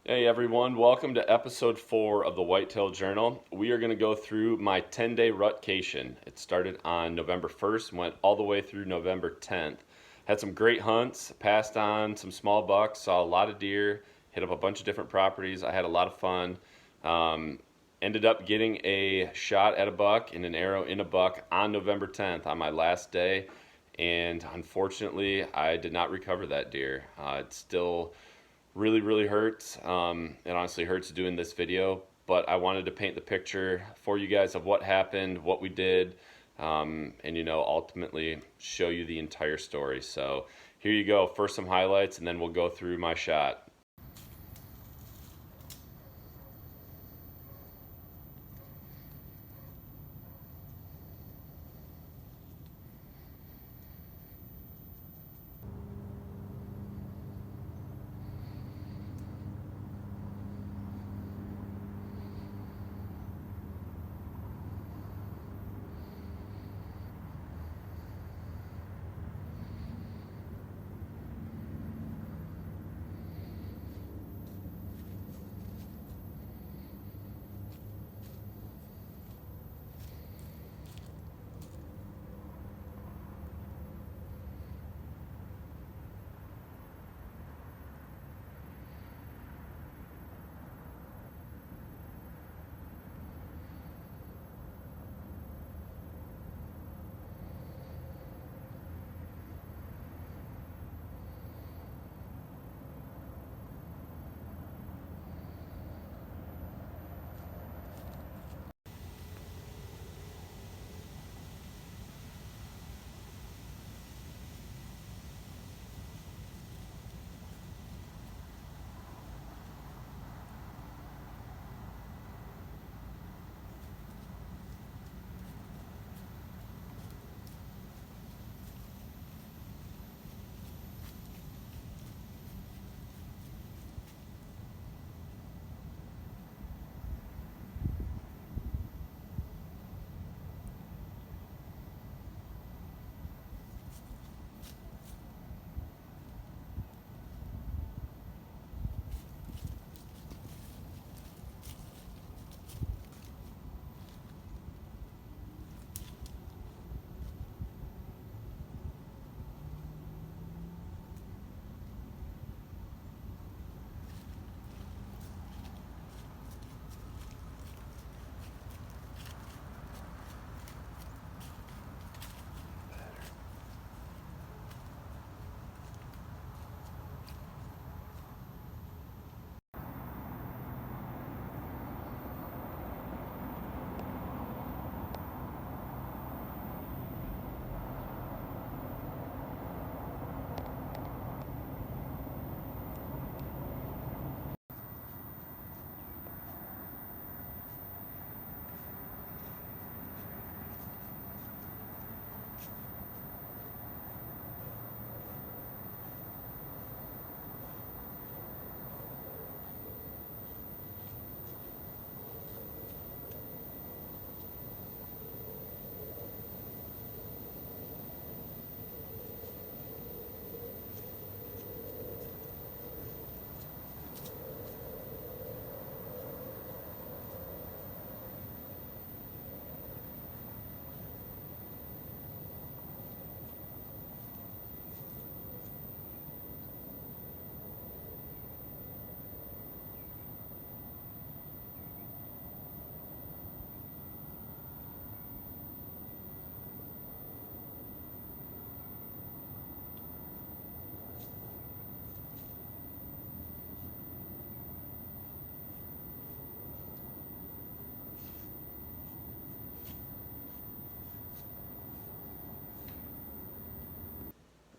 Hey everyone, welcome to episode 4 of the Whitetail Journal. We are going to go through my 10-day rutcation. It started on November 1st, went all the way through November 10th. Had some great hunts, passed on some small bucks, saw a lot of deer, hit up a bunch of different properties. I had a lot of fun. Um, Ended up getting a shot at a buck and an arrow in a buck on November 10th on my last day. And unfortunately, I did not recover that deer. It's still really hurts. It honestly hurts doing this video, but I wanted to paint the picture for you guys of what happened, what we did, and ultimately show you the entire story. So here you go. First some highlights, and then we'll go through my shot.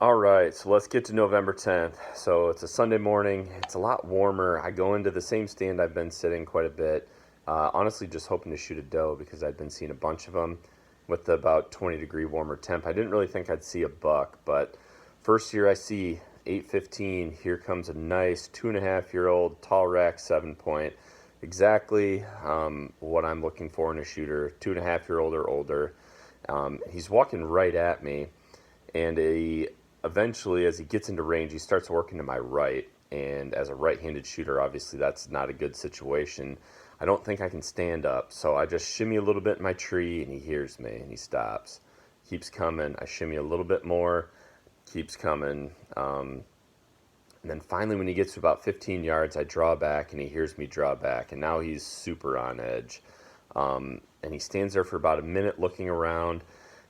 All right, so let's get to November 10th. So it's a Sunday morning. It's a lot warmer. I go into the same stand I've been sitting quite a bit. Honestly, just hoping to shoot a doe because I'd been seeing a bunch of them with the about 20-degree warmer temp. I didn't really think I'd see a buck, but first year I see 8:15. Here comes a nice 2.5-year-old tall rack 7-point. Exactly what I'm looking for in a shooter, 2.5-year-old or older. He's walking right at me, and eventually, as he gets into range, he starts working to my right. and as a right-handed shooter, obviously that's not a good situation. I don't think I can stand up, so I just shimmy a little bit in my tree, and he hears me, and he stops. Keeps coming. I shimmy a little bit more, keeps coming. And then finally, when he gets to about 15 yards, I draw back, and he hears me draw back, and now he's super on edge. And he stands there for about a minute looking around, and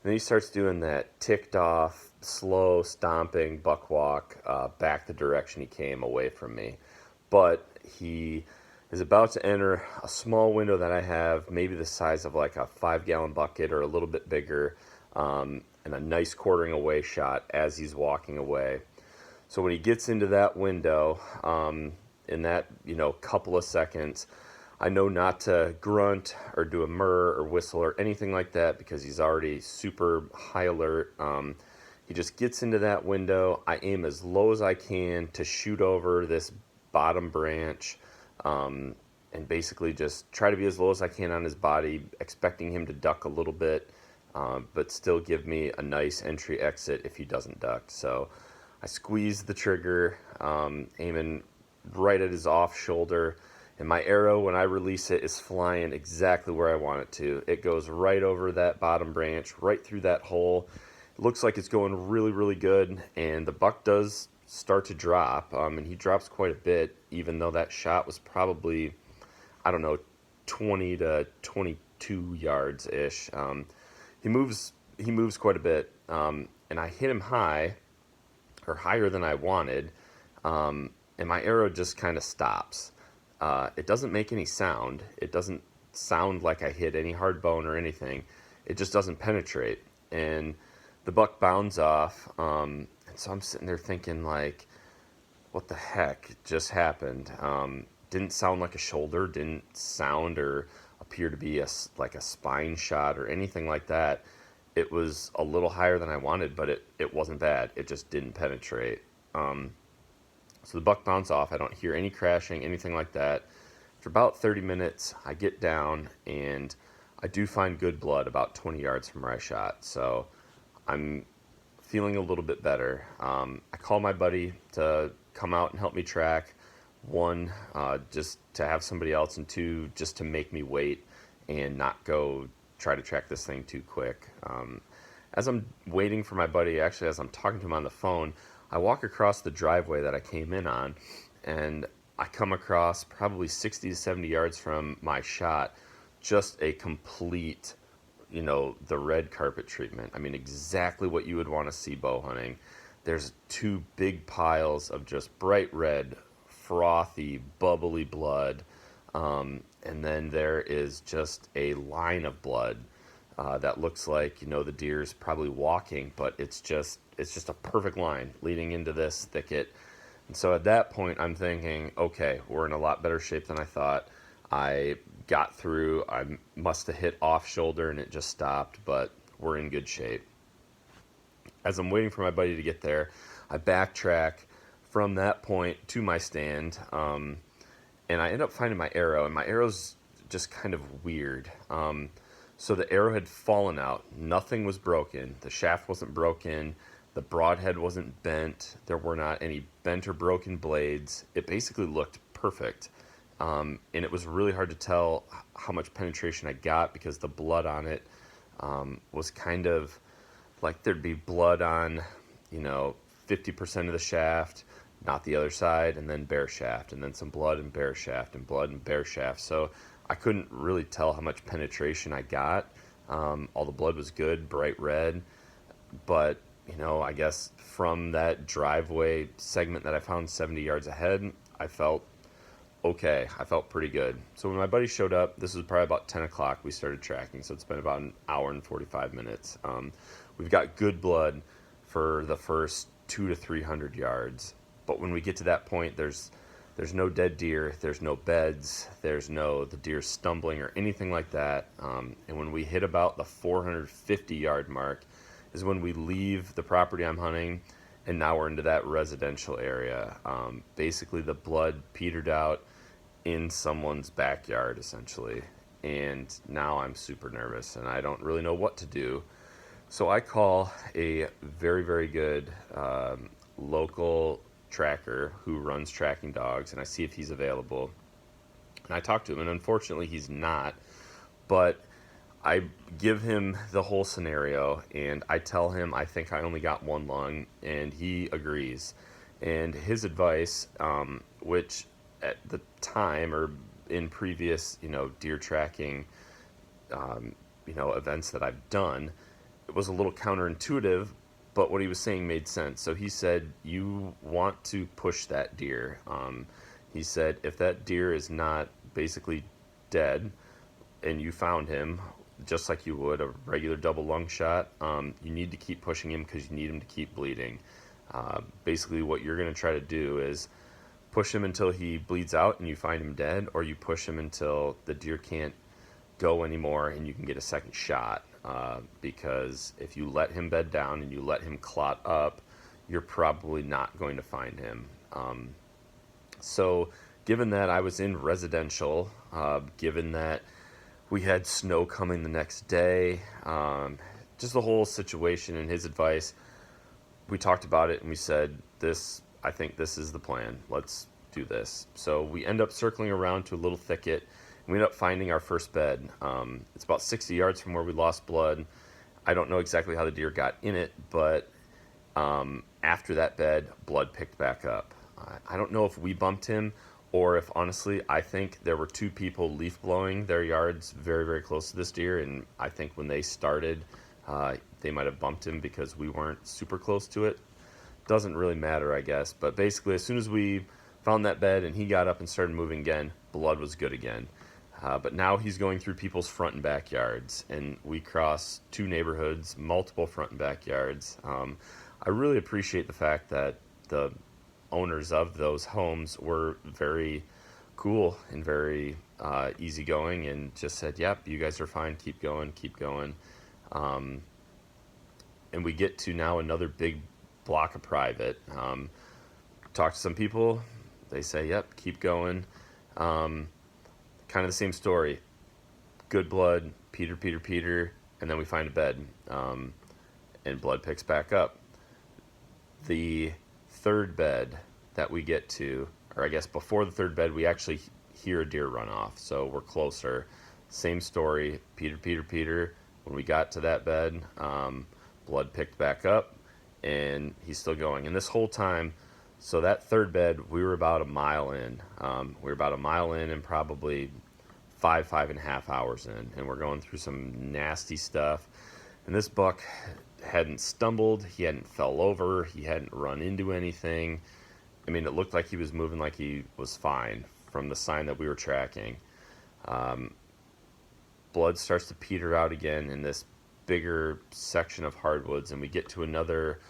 then he starts doing that ticked off, slow, stomping buck walk back the direction he came away from me. But he is about to enter a small window that I have, maybe the size of like a 5-gallon bucket or a little bit bigger, and a nice quartering away shot as he's walking away. So when he gets into that window, in that couple of seconds, I know not to grunt or do a murr or whistle or anything like that because he's already super high alert. He just gets into that window. I aim as low as I can to shoot over this bottom branch, and basically just try to be as low as I can on his body, expecting him to duck a little bit, but still give me a nice entry exit if he doesn't duck. So I squeeze the trigger, aiming right at his off shoulder, and my arrow, when I release it, is flying exactly where I want it to. It goes right over that bottom branch, right through that hole. It looks like it's going really, really good, and the buck does start to drop, and he drops quite a bit, even though that shot was probably, 20 to 22 yards-ish. He moves quite a bit, and I hit him high, or higher than I wanted, and my arrow just kind of stops. It doesn't make any sound. It doesn't sound like I hit any hard bone or anything. It just doesn't penetrate. And the buck bounds off, and so I'm sitting there thinking, like, what the heck just happened? Didn't sound like a shoulder, didn't sound or appear to be like a spine shot or anything like that. It was a little higher than I wanted, but it wasn't bad. It just didn't penetrate. So the buck bounced off. I don't hear any crashing, anything like that. For about 30 minutes, I get down, and I do find good blood about 20 yards from where I shot. So I'm feeling a little bit better. I call my buddy to come out and help me track. One, just to have somebody else, and two, just to make me wait and not go try to track this thing too quick. As I'm waiting for my buddy, actually as I'm talking to him on the phone, I walk across the driveway that I came in on, and I come across, probably 60 to 70 yards from my shot, just a complete, the red carpet treatment. I mean, exactly what you would want to see bow hunting. There's two big piles of just bright red, frothy, bubbly blood, and then there is just a line of blood that looks like, the deer's probably walking, but it's just a perfect line leading into this thicket. And so at that point, I'm thinking, okay, we're in a lot better shape than I thought. I got through. I must have hit off shoulder and it just stopped, but we're in good shape. As I'm waiting for my buddy to get there, I backtrack from that point to my stand, and I end up finding my arrow, and my arrow's just kind of weird. So the arrow had fallen out. Nothing was broken. The shaft wasn't broken. The broadhead wasn't bent. There were not any bent or broken blades. It basically looked perfect. And it was really hard to tell how much penetration I got because the blood on it was kind of like there'd be blood on, 50% of the shaft, not the other side, and then bare shaft, and then some blood and bare shaft, and blood and bare shaft. So I couldn't really tell how much penetration I got. All the blood was good, bright red, but I guess from that driveway segment that I found 70 yards ahead, I felt okay. I felt pretty good. So when my buddy showed up, this was probably about 10 o'clock, we started tracking, so it's been about an hour and 45 minutes. We've got good blood for the first 200 to 300 yards, but when we get to that point, there's no dead deer, there's no beds, there's no the deer stumbling or anything like that. And when we hit about the 450 yard mark is when we leave the property I'm hunting, and now we're into that residential area. Basically the blood petered out in someone's backyard essentially, and now I'm super nervous and I don't really know what to do. So I call a very, very good local tracker who runs tracking dogs, and I see if he's available. And I talk to him, and unfortunately he's not, but I give him the whole scenario, and I tell him I think I only got one lung, and he agrees. And his advice, which at the time or in previous, deer tracking, events that I've done, it was a little counterintuitive, but what he was saying made sense. So he said, you want to push that deer. He said, if that deer is not basically dead and you found him, just like you would a regular double lung shot, you need to keep pushing him because you need him to keep bleeding. Basically, what you're going to try to do is push him until he bleeds out and you find him dead, or you push him until the deer can't go anymore and you can get a second shot. Because if you let him bed down and you let him clot up, you're probably not going to find him. So given that I was in residential, given that we had snow coming the next day, just the whole situation and his advice, we talked about it and we said, I think this is the plan. Let's do this. So we end up circling around to a little thicket. We end up finding our first bed. It's about 60 yards from where we lost blood. I don't know exactly how the deer got in it, but after that bed, blood picked back up. I don't know if we bumped him or if, honestly, I think there were two people leaf blowing their yards very, very close to this deer, and I think when they started, they might have bumped him because we weren't super close to it. Doesn't really matter, I guess, but basically as soon as we found that bed and he got up and started moving again, blood was good again. But now he's going through people's front and backyards, and we cross two neighborhoods, multiple front and backyards. I really appreciate the fact that the owners of those homes were very cool and very easygoing and just said, yep, you guys are fine, keep going. And we get to now another big block of private. Talk to some people, they say, yep, keep going. Kind of the same story. Good blood, Peter, and then we find a bed, and blood picks back up. The third bed that we get to, or I guess before the third bed, we actually hear a deer run off, so we're closer. Same story, Peter. When we got to that bed, blood picked back up, and he's still going. And this whole time, so that third bed, we were about a mile in. And probably 5.5 hours in, and we're going through some nasty stuff. And this buck hadn't stumbled, he hadn't fell over, he hadn't run into anything. I mean, it looked like he was moving like he was fine from the sign that we were tracking. Blood starts to peter out again in this bigger section of hardwoods, and we get to another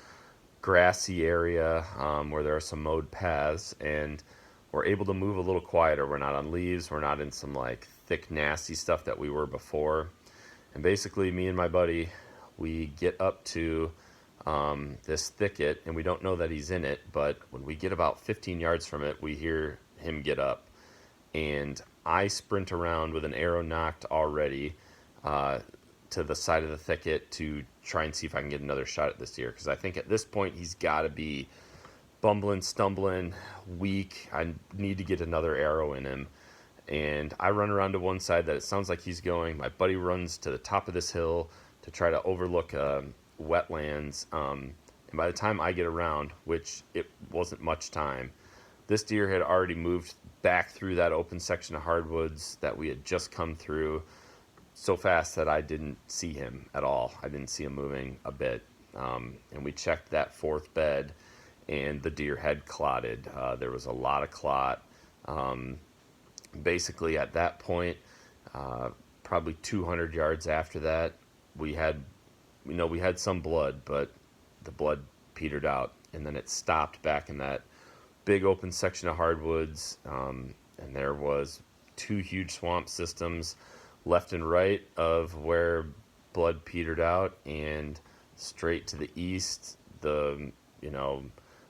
grassy area where there are some mowed paths, and we're able to move a little quieter. We're not on leaves, we're not in some like thick nasty stuff that we were before. And basically me and my buddy, we get up to this thicket, and we don't know that he's in it, but when we get about 15 yards from it, we hear him get up, and I sprint around with an arrow knocked already to the side of the thicket to try and see if I can get another shot at this deer, because I think at this point he's got to be bumbling, stumbling, weak. I need to get another arrow in him. And I run around to one side that it sounds like he's going. My buddy runs to the top of this hill to try to overlook wetlands. And by the time I get around, which it wasn't much time, this deer had already moved back through that open section of hardwoods that we had just come through so fast that I didn't see him at all. I didn't see him moving a bit. And we checked that fourth bed, and the deer had clotted. There was a lot of clot. Basically at that point, probably 200 yards after that, we had some blood, but the blood petered out, and then it stopped back in that big open section of hardwoods, and there was two huge swamp systems left and right of where blood petered out, and straight to the east,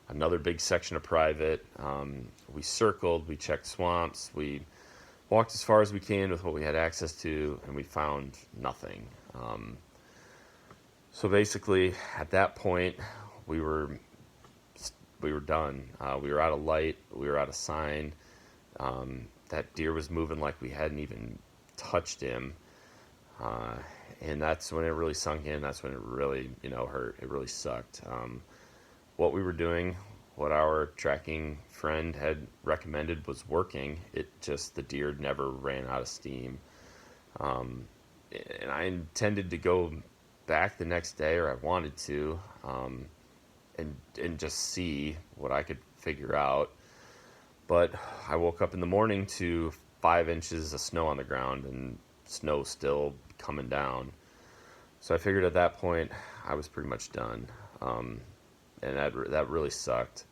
another big section of private. We circled, we checked swamps, we walked as far as we can with what we had access to, and we found nothing. So basically, at that point, we were we were done. We were out of light. We were out of sign. That deer was moving like we hadn't even touched him. And that's when it really sunk in. That's when it really, hurt. It really sucked. What we were doing, what our tracking friend had recommended was working. It just, the deer never ran out of steam. And I intended to go back the next day, or I wanted to, and just see what I could figure out. But I woke up in the morning to 5 inches of snow on the ground and snow still coming down. So I figured at that point I was pretty much done. And that really sucked.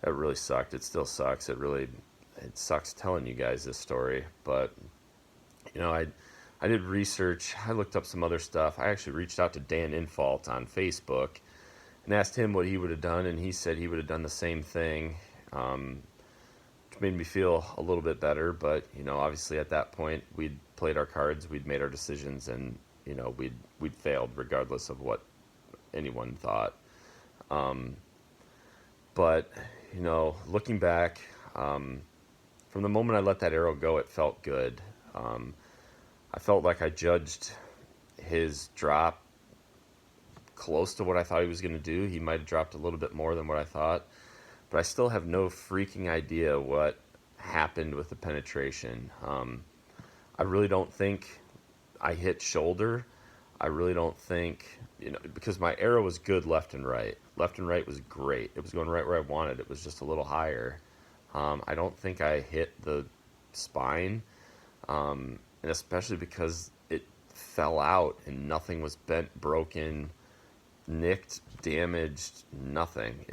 That really sucked. It still sucks. It sucks telling you guys this story. But I did research. I looked up some other stuff. I actually reached out to Dan Infault on Facebook and asked him what he would have done, and he said he would have done the same thing, which made me feel a little bit better. But obviously at that point we'd played our cards, we'd made our decisions, and we'd failed regardless of what anyone thought. But looking back, from the moment I let that arrow go, it felt good. I felt like I judged his drop close to what I thought he was going to do. He might have dropped a little bit more than what I thought, but I still have no freaking idea what happened with the penetration. I really don't think I hit shoulder. I really don't think, because my arrow was good left and right. Left and right was great. It was going right where I wanted. It was just a little higher. I don't think I hit the spine, and especially because it fell out and nothing was bent, broken, nicked, damaged, nothing.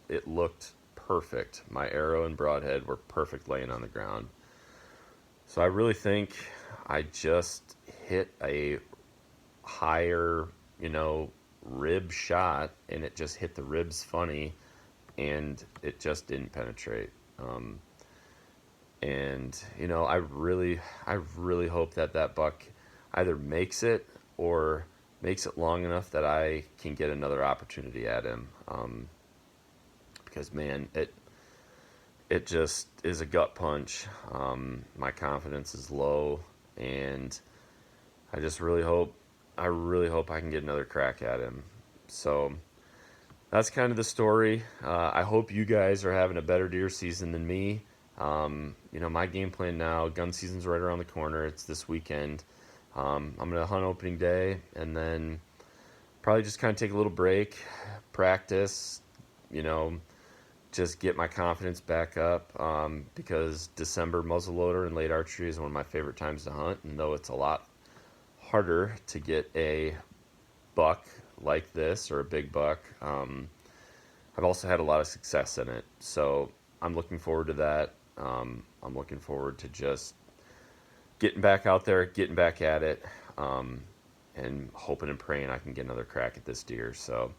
It looked perfect. My arrow and broadhead were perfect laying on the ground. So I really think I just hit a higher, rib shot, and it just hit the ribs funny, and it just didn't penetrate. And I really hope that buck either makes it or makes it long enough that I can get another opportunity at him. Because man, it just is a gut punch. My confidence is low, and I really hope I can get another crack at him. So that's kind of the story. I hope you guys are having a better deer season than me. My game plan now, gun season's right around the corner. It's this weekend. I'm going to hunt opening day, and then probably just kind of take a little break, practice, just get my confidence back up, because December muzzleloader and late archery is one of my favorite times to hunt, and though it's a lot harder to get a buck like this, or a big buck, I've also had a lot of success in it. So I'm looking forward to that. I'm looking forward to just getting back out there, getting back at it, and hoping and praying I can get another crack at this deer. So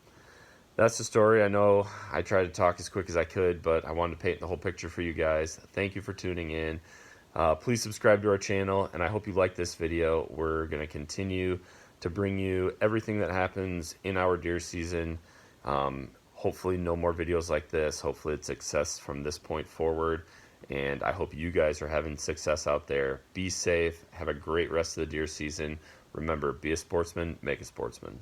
that's the story. I know I tried to talk as quick as I could, but I wanted to paint the whole picture for you guys. Thank you for tuning in. Please subscribe to our channel, and I hope you like this video. We're going to continue to bring you everything that happens in our deer season. Hopefully no more videos like this. Hopefully it's success from this point forward, and I hope you guys are having success out there. Be safe. Have a great rest of the deer season. Remember, be a sportsman, make a sportsman.